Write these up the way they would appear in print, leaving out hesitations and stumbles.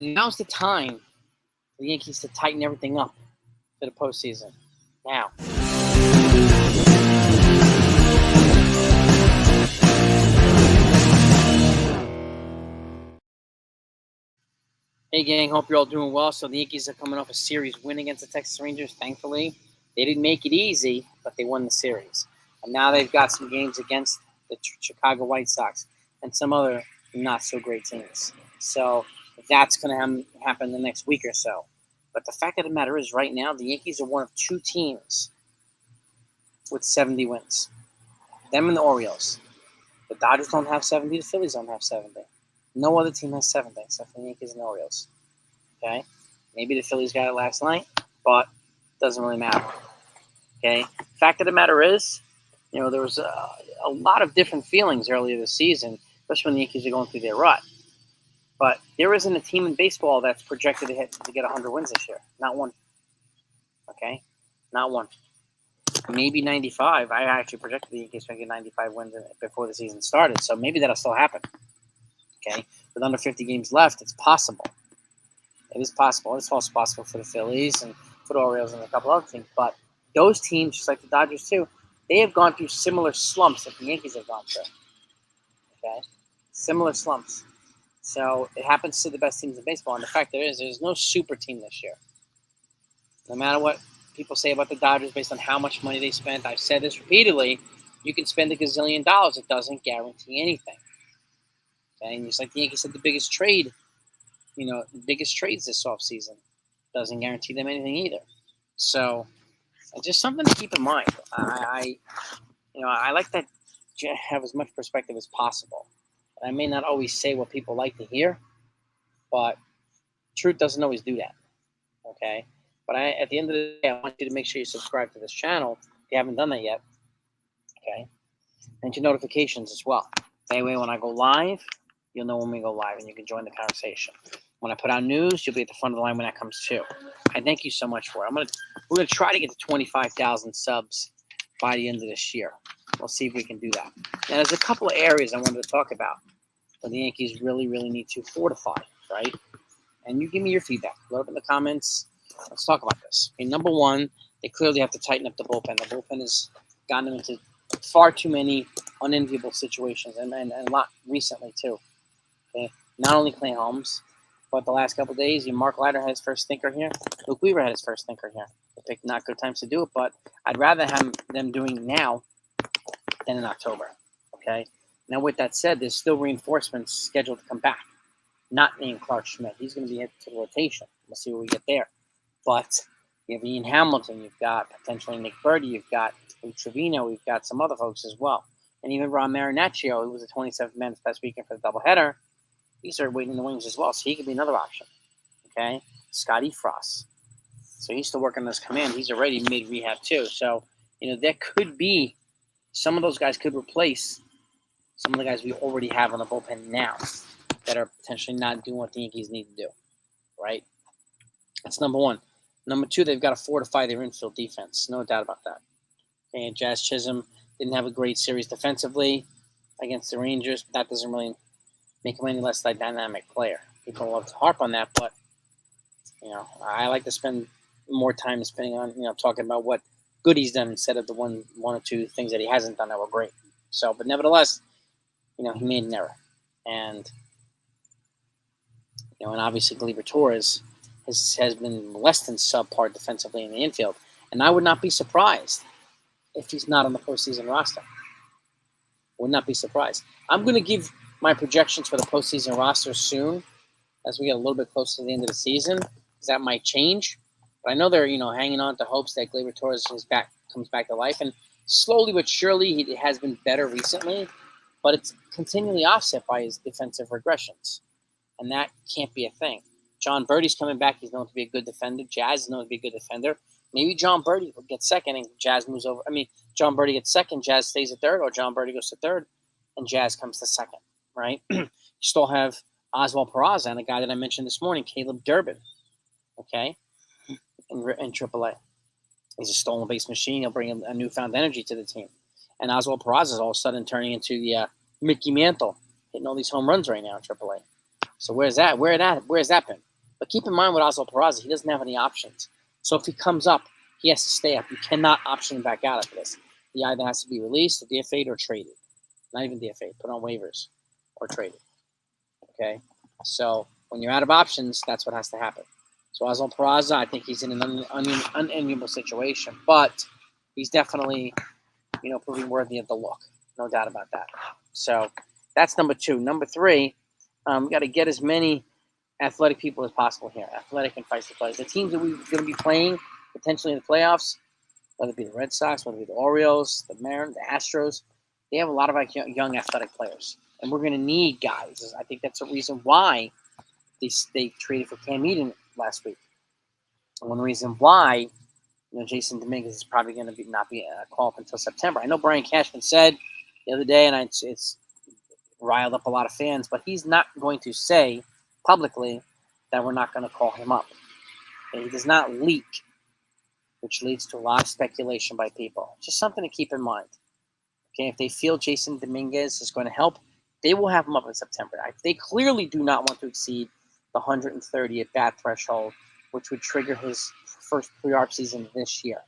Now's the time for the Yankees to tighten everything up for the postseason. Now. Hey gang, hope you're all doing well. So the Yankees are coming off a series win against the Texas Rangers, thankfully. They didn't make it easy, but they won the series. And now they've got some games against the Chicago White Sox and some other not-so-great teams. So that's going to happen the next week or so. But the fact of the matter is, right now, the Yankees are one of two teams with 70 wins. Them and the Orioles. The Dodgers don't have 70. The Phillies don't have 70. No other team has 70 except for the Yankees and the Orioles. Okay? Maybe the Phillies got it last night, but it doesn't really matter. Okay? Fact of the matter is, there was a lot of different feelings earlier this season, especially when the Yankees are going through their rut. But there isn't a team in baseball that's projected to get 100 wins this year. Not one. Okay? Not one. Maybe 95. I actually projected the Yankees to get 95 wins before the season started, so maybe that'll still happen. Okay, with under 50 games left, it's possible. It is possible. It's also possible for the Phillies and for the Orioles and a couple other teams. But those teams, just like the Dodgers too, they have gone through similar slumps that the Yankees have gone through. Okay, similar slumps. So it happens to the best teams in baseball. And the fact there's no super team this year. No matter what people say about the Dodgers based on how much money they spent, I've said this repeatedly, you can spend $1 gazillion. It doesn't guarantee anything. Okay? And just like the Yankees said, the biggest trades this offseason doesn't guarantee them anything either. So just something to keep in mind. I like to have as much perspective as possible. I may not always say what people like to hear, but truth doesn't always do that. Okay? But at the end of the day, I want you to make sure you subscribe to this channel if you haven't done that yet. Okay? And your notifications as well. That way, when I go live, you'll know when we go live, and you can join the conversation. When I put out news, you'll be at the front of the line when that comes too. I thank you so much for it. We're gonna try to get to 25,000 subs by the end of this year. We'll see if we can do that. Now, there's a couple of areas I wanted to talk about where the Yankees really, really need to fortify, right? And you give me your feedback. Load up in the comments. Let's talk about this. Okay, number one, they clearly have to tighten up the bullpen. The bullpen has gotten them into far too many unenviable situations, and a lot recently too. Okay, not only Clay Holmes, but the last couple of days, Mark Leiter had his first stinker here. Luke Weaver had his first stinker here. They picked not good times to do it, but I'd rather have them doing it now than in October. Okay. Now, with that said, there's still reinforcements scheduled to come back. Not named Clark Schmidt. He's going to be hit to the rotation. We'll see what we get there. But you have Ian Hamilton. You've got potentially Nick Birdie. You've got Trevino. We've got some other folks as well. And even Ron Marinaccio, who was the 27th man this past weekend for the doubleheader, he started waiting in the wings as well, so he could be another option. Okay? Scotty Frost. So he's still working on his command. He's already made rehab too. So, there could be some of those guys could replace some of the guys we already have on the bullpen now that are potentially not doing what the Yankees need to do. Right? That's number one. Number two, they've got to fortify their infield defense. No doubt about that. And Jazz Chisholm didn't have a great series defensively against the Rangers, but that doesn't really make him any less a dynamic player. People love to harp on that, but I like to spend more time spending on talking about what good he's done instead of the one or two things that he hasn't done that were great. So, but nevertheless, he made an error, and and obviously Gleyber Torres has been less than subpar defensively in the infield, and I would not be surprised if he's not on the postseason roster. Would not be surprised. I'm going to give my projections for the postseason roster soon as we get a little bit closer to the end of the season, because that might change. But I know they're, hanging on to hopes that Gleyber Torres comes back to life. And slowly but surely, he has been better recently, but it's continually offset by his defensive regressions. And that can't be a thing. John Birdie's coming back. He's known to be a good defender. Jazz is known to be a good defender. Maybe John Birdie will get second and Jazz moves over. John Birdie gets second, Jazz stays at third, or John Birdie goes to third, and Jazz comes to second, right? You still have Oswald Peraza and the guy that I mentioned this morning, Caleb Durbin, okay, in AAA. He's a stolen base machine. He'll bring a newfound energy to the team. And Oswald Peraza is all of a sudden turning into the Mickey Mantle, hitting all these home runs right now in AAA. So where's that? Where's that been? But keep in mind with Oswald Peraza, he doesn't have any options. So if he comes up, he has to stay up. You cannot option him back out after this. He either has to be released, or DFA'd, or traded. Not even DFA'd, put on waivers, or traded. Okay? So when you're out of options, that's what has to happen. So Oswald Peraza, I think he's in an unenviable situation, but he's definitely, proving worthy of the look. No doubt about that. So that's number 2. Number 3, we got to get as many athletic people as possible here. Athletic and feisty players. The teams that we're going to be playing potentially in the playoffs, whether it be the Red Sox, whether it be the Orioles, the Mariners, the Astros, they have a lot of young athletic players. And we're going to need guys. I think that's the reason why they traded for Cam Eden last week. And one reason why Jasson Dominguez is probably going to not be called up until September. I know Brian Cashman said the other day, and it's riled up a lot of fans, but he's not going to say publicly that we're not going to call him up. Okay? He does not leak, which leads to a lot of speculation by people. Just something to keep in mind. Okay, if they feel Jasson Dominguez is going to help, they will have him up in September. They clearly do not want to exceed the 130 at-bat threshold, which would trigger his first pre-arb season this year.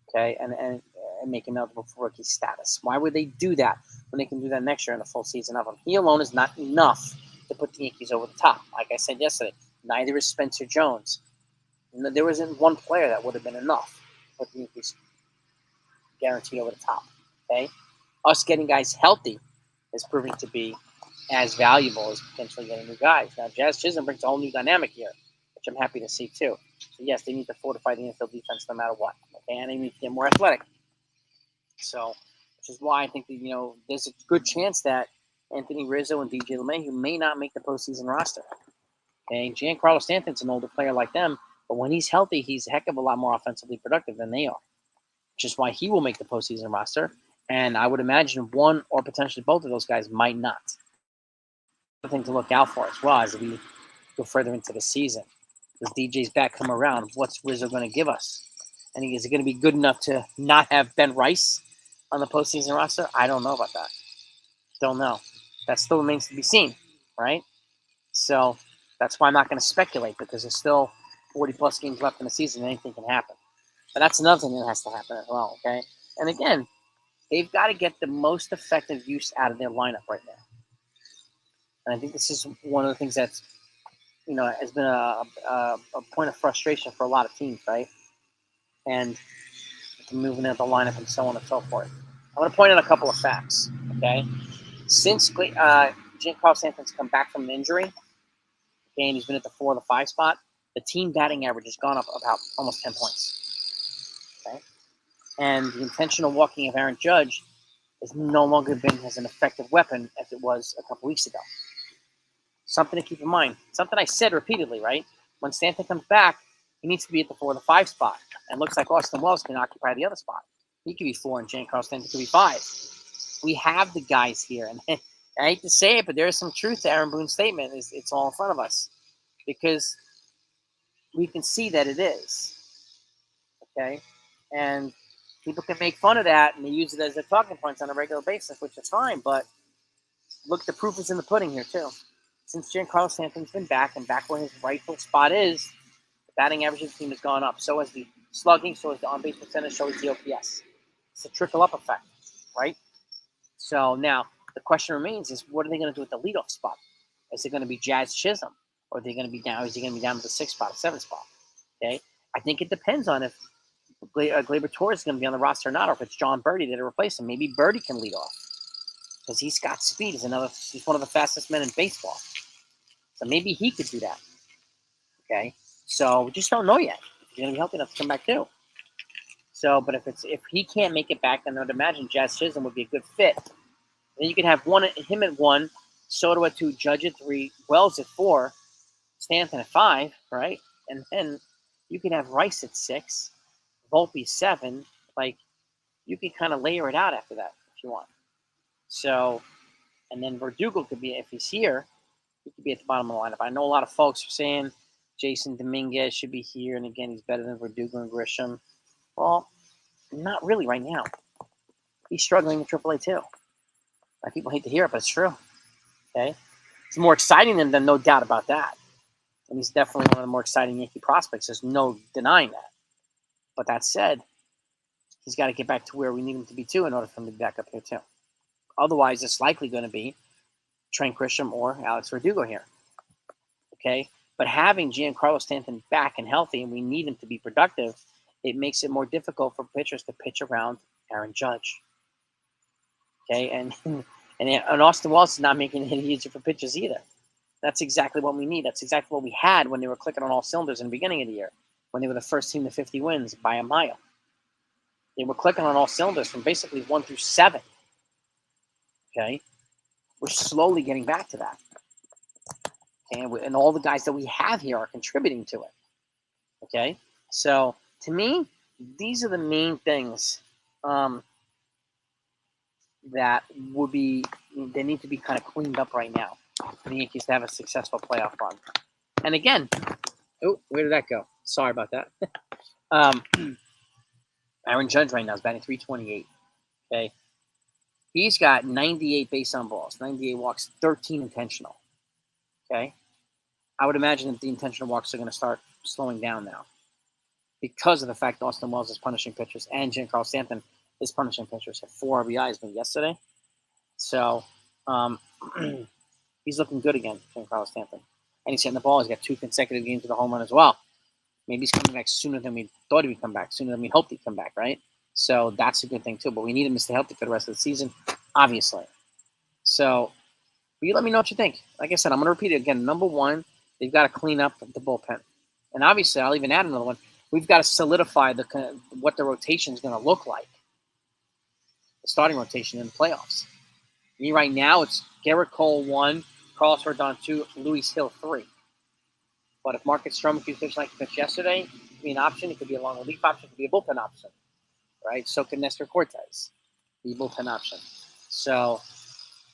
Okay, and make him eligible for rookie status. Why would they do that when they can do that next year in a full season of him? He alone is not enough to put the Yankees over the top. Like I said yesterday, neither is Spencer Jones. There wasn't one player that would have been enough to put the Yankees guaranteed over the top. Okay, us getting guys healthy is proving to be as valuable as potentially getting new guys. Now, Jazz Chisholm brings a whole new dynamic here, which I'm happy to see too. So yes, they need to fortify the infield defense no matter what. Okay, and they need to get more athletic. So, which is why I think that, there's a good chance that Anthony Rizzo and DJ LeMahieu may not make the postseason roster. Okay, Giancarlo Stanton's an older player like them, but when he's healthy, he's a heck of a lot more offensively productive than they are, which is why he will make the postseason roster. And I would imagine one or potentially both of those guys might not. Another thing to look out for as well as we go further into the season. Does DJ's back come around? What's Rizzo going to give us? And is it going to be good enough to not have Ben Rice on the postseason roster? I don't know about that. Don't know. That still remains to be seen, right? So that's why I'm not going to speculate, because there's still 40-plus games left in the season and anything can happen. But that's another thing that has to happen as well, okay? And again, they've got to get the most effective use out of their lineup right now. And I think this is one of the things that's, has been a point of frustration for a lot of teams, right? And moving into the lineup and so on and so forth. I'm going to point out a couple of facts, okay? Since Giancarlo Stanton's come back from an injury, okay, and he's been at the 4 or the 5 spot, the team batting average has gone up about almost 10 points, okay? And the intentional walking of Aaron Judge has no longer been as an effective weapon as it was a couple weeks ago. Something to keep in mind. Something I said repeatedly, right? When Stanton comes back, he needs to be at the 4 or the 5 spot. And it looks like Austin Wells can occupy the other spot. He could be 4 and Giancarlo Stanton could be 5. We have the guys here. And I hate to say it, but there is some truth to Aaron Boone's statement. It's all in front of us. Because we can see that it is. Okay? And people can make fun of that, and they use it as their talking points on a regular basis, which is fine. But look, the proof is in the pudding here, too. Since Giancarlo Stanton's been back, and back where his rightful spot is, the batting average of the team has gone up. So has the slugging, so has the on-base percentage, so has the OPS. It's a trickle-up effect, right? So now the question remains is, what are they going to do with the leadoff spot? Is it going to be Jazz Chisholm? Or are they going to be down? Is he going to be down to the 6th spot, 7th spot? Okay? I think it depends on if Gleyber Torres is going to be on the roster or not, or if it's John Birdie to replace him. Maybe Birdie can lead off because he's got speed. He's one of the fastest men in baseball. So maybe he could do that. Okay? So we just don't know yet. He's going to be healthy enough to come back too. So, but if he can't make it back, then I would imagine Jazz Chisholm would be a good fit. Then you could have him at 1, Soto at 2, Judge at 3, Wells at 4, Stanton at 5, right? And then you could have Rice at 6, Volpe 7. Like, you can kind of layer it out after that if you want. So, and then Verdugo could be, if he's here, he could be at the bottom of the lineup. I know a lot of folks are saying Jasson Dominguez should be here, and again, he's better than Verdugo and Grisham. Well, not really right now. He's struggling in AAA too. People hate to hear it, but it's true. Okay, He's more exciting than them, no doubt about that. And he's definitely one of the more exciting Yankee prospects. There's no denying that. But that said, he's got to get back to where we need him to be too in order for him to be back up here too. Otherwise, it's likely going to be Trent Grisham or Alex Verdugo here. Okay? But having Giancarlo Stanton back and healthy, and we need him to be productive, it makes it more difficult for pitchers to pitch around Aaron Judge. Okay? And Austin Wells is not making it any easier for pitchers either. That's exactly what we need. That's exactly what we had when they were clicking on all cylinders in the beginning of the year, when they were the first team to 50 wins by a mile. They were clicking on all cylinders from basically 1 through 7. Okay? We're slowly getting back to that. Okay? And all the guys that we have here are contributing to it. Okay? So, to me, these are the main things that would be, they need to be kind of cleaned up right now for the Yankees to have a successful playoff run. And again, oh, where did that go? Sorry about that. Aaron Judge right now is batting .328. Okay, he's got 98 base on balls, 98 walks, 13 intentional. Okay, I would imagine that the intentional walks are going to start slowing down now because of the fact that Austin Wells is punishing pitchers and Giancarlo Stanton is punishing pitchers. Had 4 RBIs yesterday, so he's looking good again, Giancarlo Stanton, and he's hitting the ball. He's got 2 consecutive games with a home run as well. Maybe he's coming back sooner than we thought he would come back, sooner than we hoped he'd come back, right? So that's a good thing, too. But we need him to stay healthy for the rest of the season, obviously. So you let me know what you think. Like I said, I'm going to repeat it again. Number 1, they've got to clean up the bullpen. And obviously, I'll even add another one. We've got to solidify what the rotation is going to look like, the starting rotation in the playoffs. Right now, it's Garrett Cole 1, Carlos Rodon 2, Luis Hill 3. But if Marcus Stroman can pitch like he pitched yesterday, it could be an option. It could be a long relief option. It could be a bullpen option, right? So could Nestor Cortez be a bullpen option. So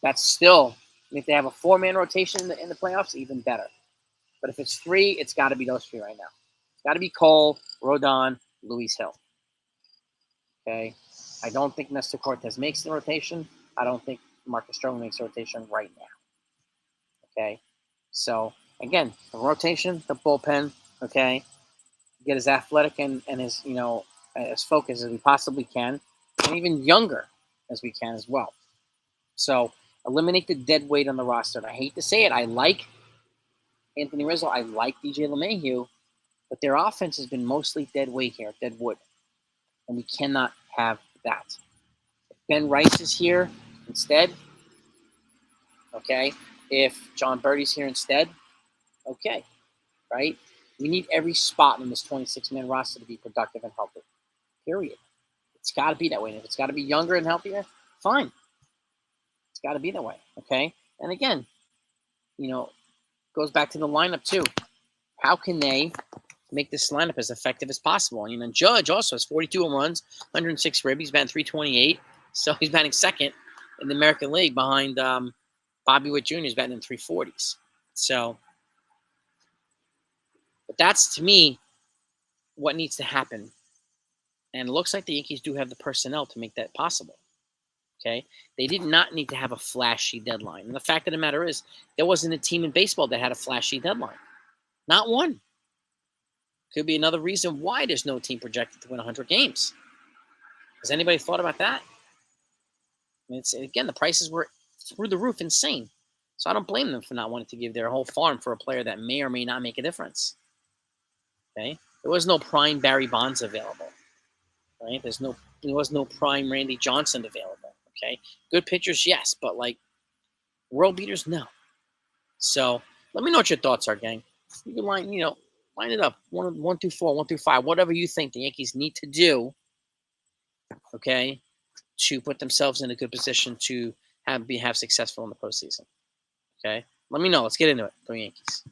that's still, if they have a 4-man rotation in the playoffs, even better. But if it's 3, it's got to be those 3 right now. It's got to be Cole, Rodon, Luis Hill. Okay? I don't think Nestor Cortez makes the rotation. I don't think Marcus Stroman makes the rotation right now. Okay? So, again, the rotation, the bullpen, okay, get as athletic and as, as focused as we possibly can, and even younger as we can as well. So, eliminate the dead weight on the roster. And I hate to say it, I like Anthony Rizzo, I like DJ LeMahieu, but their offense has been mostly dead weight here, dead wood. And we cannot have that. If Ben Rice is here instead, okay, if John Birdie's here instead, okay, right? We need every spot in this 26-man roster to be productive and healthy, period. It's got to be that way. And if it's got to be younger and healthier, fine. It's got to be that way, okay? And again, goes back to the lineup too. How can they make this lineup as effective as possible? And Judge also has 42 home runs, 106 ribbies, he's batting .328, so he's batting second in the American League behind Bobby Witt Jr. is batting in .340s. So, but that's, to me, what needs to happen. And it looks like the Yankees do have the personnel to make that possible. Okay? They did not need to have a flashy deadline. And the fact of the matter is, there wasn't a team in baseball that had a flashy deadline. Not one. Could be another reason why there's no team projected to win 100 games. Has anybody thought about that? I mean, again, the prices were through the roof, insane. So I don't blame them for not wanting to give their whole farm for a player that may or may not make a difference. Okay? There was no prime Barry Bonds available. Right? There was no prime Randy Johnson available. Okay? Good pitchers, yes, but world beaters, no. So let me know what your thoughts are, gang. You can line it up. 1 through 4, 1 through 5, whatever you think the Yankees need to do, okay, to put themselves in a good position to have successful in the postseason. Okay? Let me know. Let's get into it for the Yankees.